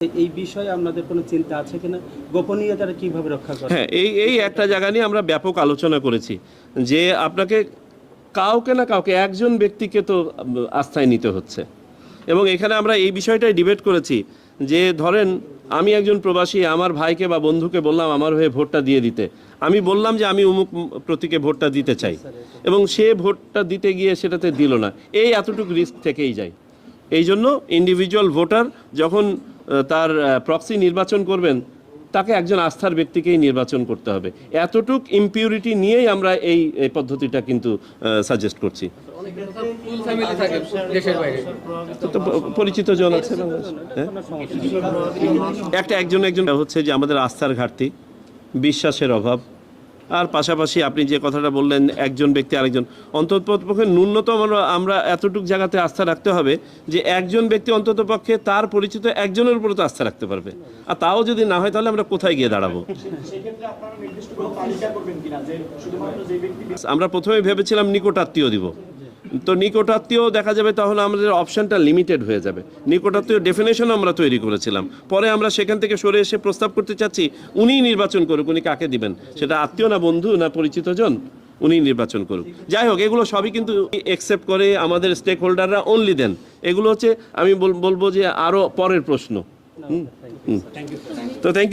এই বিষয়ে আপনাদের কোনো চিন্তা আছে কিনা, গোপনীয়তাটা কিভাবে রক্ষা করা? হ্যাঁ, এই একটা জায়গা নিয়ে আমরা ব্যাপক আলোচনা করেছি যে আপনাকে কাউকে না কাউকে একজন ব্যক্তিকে তো আস্থায় নিতে হচ্ছে, এবং এখানে আমরা এই বিষয়টাই ডিবেট করেছি যে ধরেন আমি একজন প্রবাসী, আমার ভাইকে বা বন্ধুকে বললাম আমার হয়ে ভোটটা দিয়ে দিতে, আমি বললাম যে আমি অমুক প্রতীকে ভোটটা দিতে চাই, এবং সে ভোটটা দিতে গিয়ে সেটাতে দিল না, এই এতটুকু রিস্ক থেকেই যায়। এই জন্য ইন্ডিভিজুয়াল ভোটার যখন তার প্রক্সি নির্বাচন করবেন, তাকে একজন আস্থার ব্যক্তিকেই নির্বাচন করতে হবে। এতটুক ইমপিউরিটি নিয়েই আমরা এই পদ্ধতিটা কিন্তু সাজেস্ট করছি। তো পরিচিত জন আছে একজন হচ্ছে যে আমাদের আস্থার ঘাটতি, বিশ্বাসের অভাব, আর পাশাপাশি আপনি যে কথাটা বললেন একজন ব্যক্তি আরেকজন, অন্ততপক্ষে ন্যূনতম আমরা এতটুকু জায়গাতে আস্থা রাখতে হবে যে একজন ব্যক্তি অন্ততপক্ষে তার পরিচিত একজনের উপরে তো আস্থা রাখতে পারবে, আর তাও যদি না হয় তাহলে আমরা কোথায় গিয়ে দাঁড়াবো? আমরা প্রথমে ভেবেছিলাম নিকটাত্মীয় দিব, তো নিকটাত্মীয় দেখা যাবে তাহলে আমাদের অপশনটা লিমিটেড হয়ে যাবে। নিকটাত্মীয় ডেফিনেশন আমরা তৈরি করেছিলাম, পরে আমরা সেখান থেকে সরে এসে প্রস্তাব করতে চাচ্ছি উনিই নির্বাচন করুক, উনি কাকে দিবেন, সেটা আত্মীয় না বন্ধু না পরিচিত জন, উনি নির্বাচন করুক। যাই হোক, এগুলো সবই কিন্তু একসেপ্ট করে আমাদের স্টেক হোল্ডাররা অনলি দেন। এগুলো হচ্ছে আমি বলবো যে আরও পরের প্রশ্ন। তো থ্যাংক ইউ।